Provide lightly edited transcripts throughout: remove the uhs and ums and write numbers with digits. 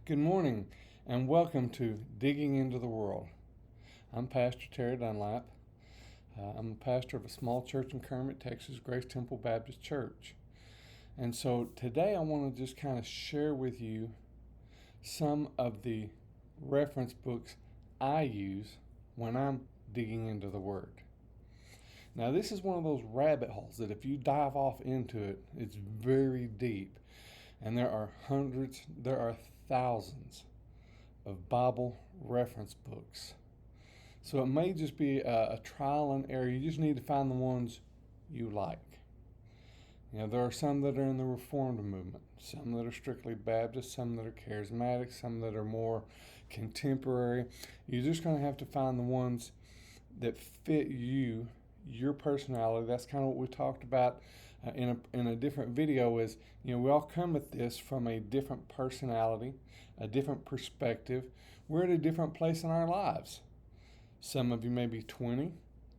Good morning and welcome to Digging into the World. I'm Pastor Terry Dunlap. I'm a pastor of a small church in Kermit, Texas, Grace Temple Baptist Church. And so today I want to just kind of share with you some of the reference books I use when I'm digging into the Word. Now, this is one of those rabbit holes that if you dive off into it, it's very deep. And there are thousands of Bible reference books. So it may just be a trial and error. You just need to find the ones you like. There are some that are in the Reformed movement, some that are strictly Baptist, some that are charismatic, some that are more contemporary. You're just going to have to find the ones that fit you, your personality. That's kind of what we talked about in a different video is, we all come at this from a different personality, a different perspective. We're at a different place in our lives. Some of you may be 20,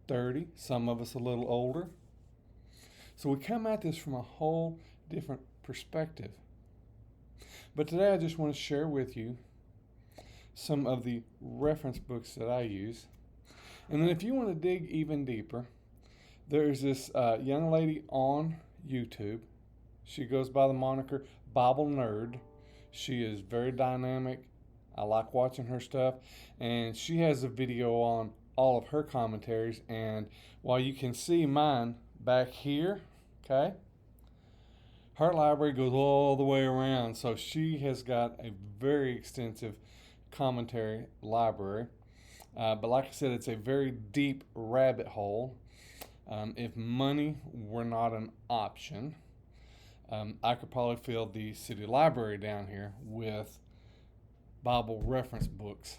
30, some of us a little older. So we come at this from a whole different perspective. But today I just want to share with you some of the reference books that I use. And then if you want to dig even deeper, there's this young lady on YouTube. She goes by the moniker Bible Nerd. She is very dynamic. I like watching her stuff. And she has a video on all of her commentaries. And while you can see mine back here, okay, her library goes all the way around. So she has got a very extensive commentary library. But like I said, it's a very deep rabbit hole. If money were not an option, I could probably fill the city library down here with Bible reference books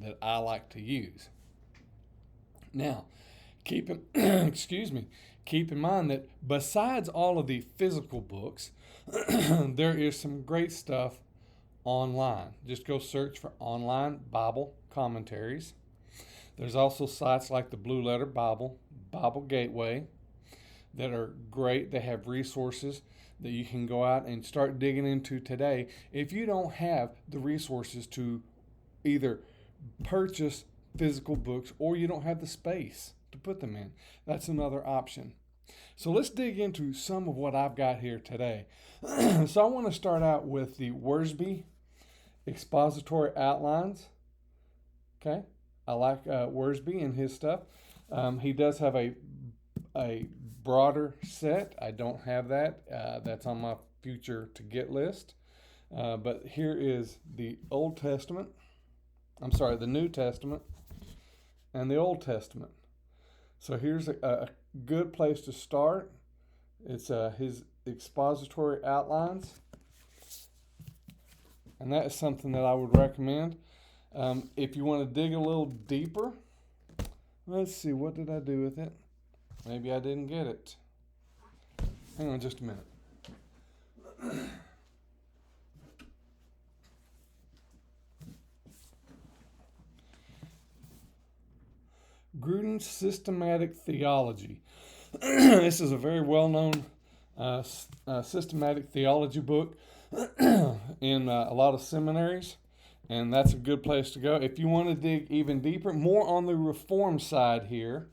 that I like to use. Now, keep in mind that besides all of the physical books, there is some great stuff online. Just go search for online Bible commentaries. There's also sites like the Blue Letter Bible, Bible Gateway, that are great. They have resources that you can go out and start digging into today. If you don't have the resources to either purchase physical books or you don't have the space to put them in, that's another option. So let's dig into some of what I've got here today. So I want to start out with the Wiersbe Expository Outlines. Okay, I like Wiersbe and his stuff. He does have a broader set. I don't have that. That's on my future to get list. But here is the New Testament and the Old Testament. So here's a good place to start. It's his expository outlines. And that is something that I would recommend. If you want to dig a little deeper, let's see, what did I do with it? Maybe I didn't get it. Hang on just a minute. Gruden's Systematic Theology. This is a very well-known systematic theology book in a lot of seminaries. And that's a good place to go. If you want to dig even deeper, more on the Reform side here.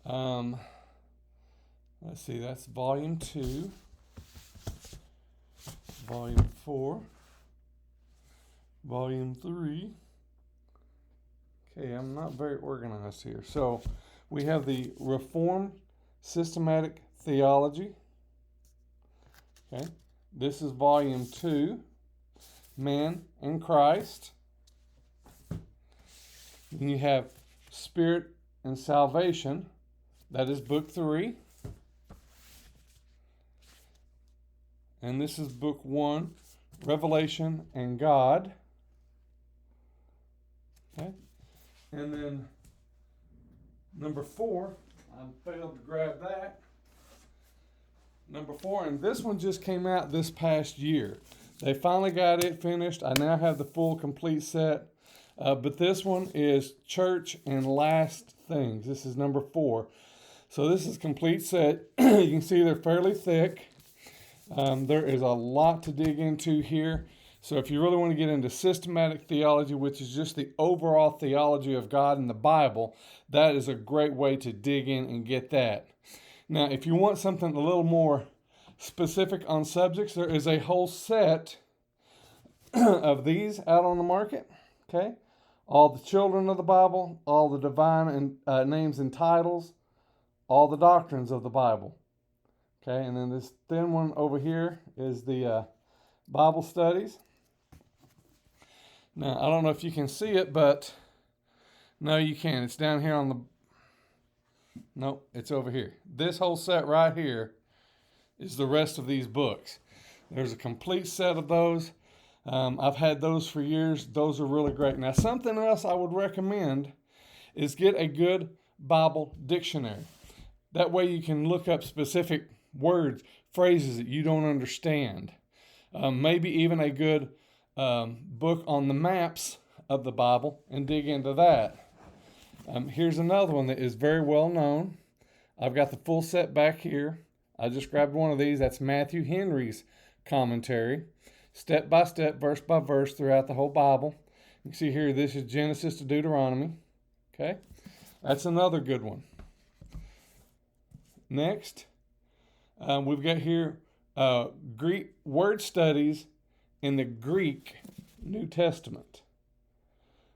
Let's see, that's volume 2, volume 4, volume 3. Okay, I'm not very organized here. So we have the Reformed Systematic Theology. Okay, this is volume 2. Man and Christ. Then you have Spirit and Salvation. That is book 3. And this is book 1, Revelation and God. Okay. And then number 4, I failed to grab that. Number 4, and this one just came out this past year. They finally got it finished. I now have the full complete set. But this one is Church and Last Things. This is number 4. So this is complete set. You can see they're fairly thick. There is a lot to dig into here. So if you really want to get into systematic theology, which is just the overall theology of God in the Bible, that is a great way to dig in and get that. Now, if you want something a little more specific on subjects, there is a whole set of these out on the market. Okay, all the children of the Bible, all the divine names and titles, all the doctrines of the Bible. Okay, and then this thin one over here is the Bible studies. Now, I don't know if you can see it, but no, you can. It's down here on the... Nope, it's over here. This whole set right here is the rest of these books. There's a complete set of those. I've had those for years. Those are really great. Now, something else I would recommend is get a good Bible dictionary. That way you can look up specific words, phrases that you don't understand. Maybe even a good book on the maps of the Bible and dig into that. Here's another one that is very well known. I've got the full set back here. I just grabbed one of these. That's Matthew Henry's commentary, step by step, verse by verse throughout the whole Bible. You can see here, this is Genesis to Deuteronomy. Okay, that's another good one. Next, we've got here Greek word studies in the Greek New Testament.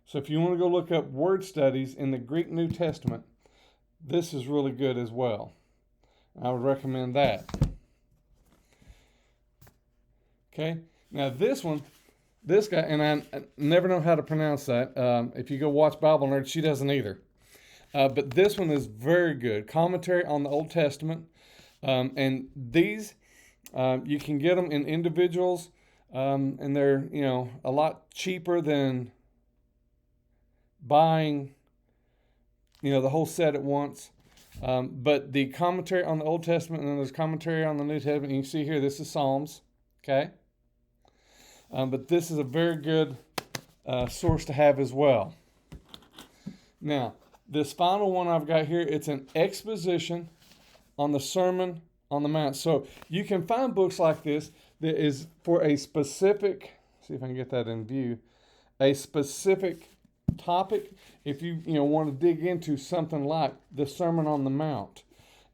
So if you want to go look up word studies in the Greek New Testament, this is really good as well. I would recommend that. Okay, now this one, this guy, and I never know how to pronounce that. If you go watch Bible Nerd, she doesn't either. But this one is very good. Commentary on the Old Testament. And these, you can get them in individuals, and they're, a lot cheaper than buying, the whole set at once. But the commentary on the Old Testament, and then there's commentary on the New Testament. You can see here, this is Psalms, okay? But this is a very good source to have as well. Now, this final one I've got here, it's an exposition on the Sermon on the Mount. So you can find books like this that is for a specific, see if I can get that in view, a specific topic. If you want to dig into something like the Sermon on the Mount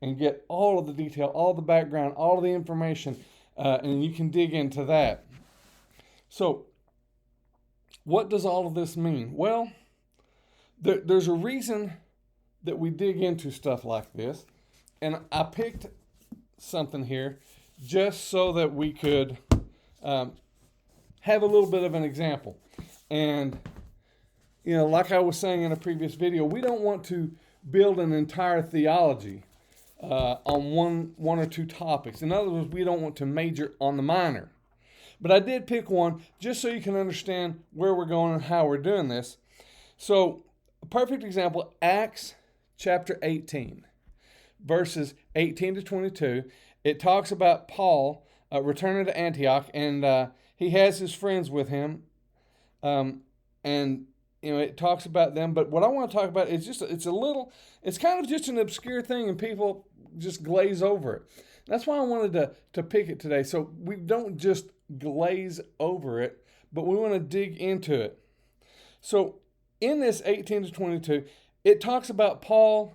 and get all of the detail, all the background, all of the information, and you can dig into that. So what does all of this mean? Well, there's a reason that we dig into stuff like this. And I picked something here just so that we could have a little bit of an example. And, like I was saying in a previous video, we don't want to build an entire theology on one or two topics. In other words, we don't want to major on the minor. But I did pick one just so you can understand where we're going and how we're doing this. So, a perfect example, Acts chapter 18. Verses 18 to 22, it talks about Paul returning to Antioch, and he has his friends with him, and it talks about them. But what I want to talk about is it's kind of just an obscure thing, and people just glaze over it. That's why I wanted to pick it today. So we don't just glaze over it, but we want to dig into it. So in this 18 to 22, it talks about Paul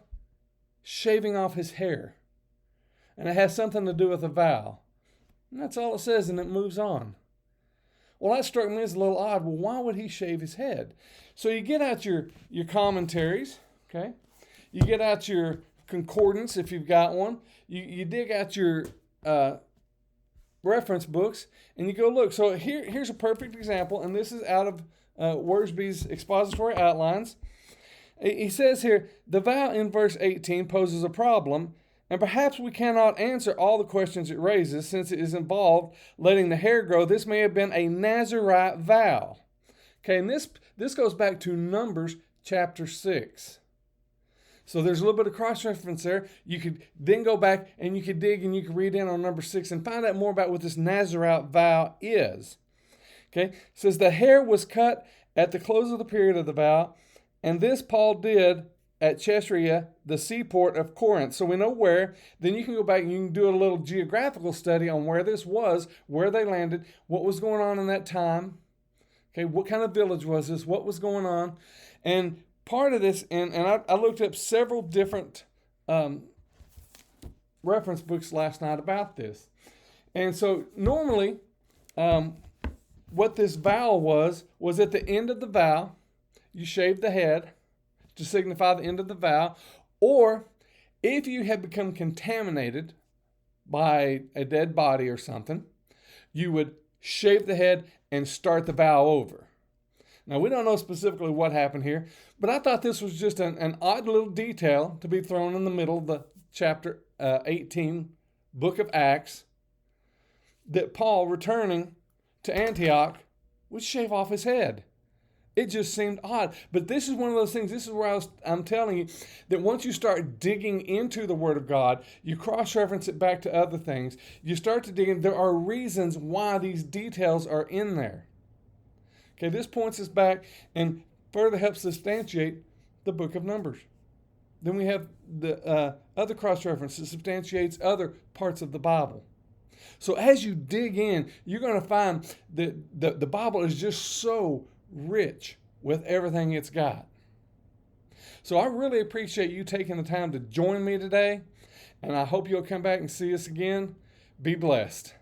shaving off his hair. And it has something to do with a vow. And that's all it says, and it moves on. Well, that struck me as a little odd. Well, why would he shave his head? So you get out your commentaries, okay? You get out your concordance if you've got one. You dig out your reference books, and you go look. So here's a perfect example, and this is out of Wiersbe's Expository Outlines. He says here, the vow in verse 18 poses a problem, and perhaps we cannot answer all the questions it raises since it is involved letting the hair grow. This may have been a Nazirite vow. Okay, and this goes back to Numbers chapter 6. So there's a little bit of cross-reference there. You could then go back and you could dig and you could read in on number 6 and find out more about what this Nazirite vow is. Okay, it says the hair was cut at the close of the period of the vow, and this Paul did at Caesarea, the seaport of Corinth. So we know where. Then you can go back and you can do a little geographical study on where this was, where they landed, what was going on in that time. Okay, what kind of village was this? What was going on? And part of this, and I looked up several different reference books last night about this. And so normally, what this vow was at the end of the vow, you shave the head to signify the end of the vow, or if you had become contaminated by a dead body or something, you would shave the head and start the vow over. Now, we don't know specifically what happened here, but I thought this was just an odd little detail to be thrown in the middle of the chapter 18, book of Acts, that Paul, returning to Antioch, would shave off his head. It just seemed odd. But this is one of those things, this is where I'm telling you that once you start digging into the Word of God, you cross-reference it back to other things, you start to dig in, there are reasons why these details are in there. Okay, this points us back and further helps substantiate the book of Numbers. Then we have the other cross-reference that substantiates other parts of the Bible. So as you dig in, you're going to find that the Bible is just so rich with everything it's got. So I really appreciate you taking the time to join me today, and I hope you'll come back and see us again. Be blessed.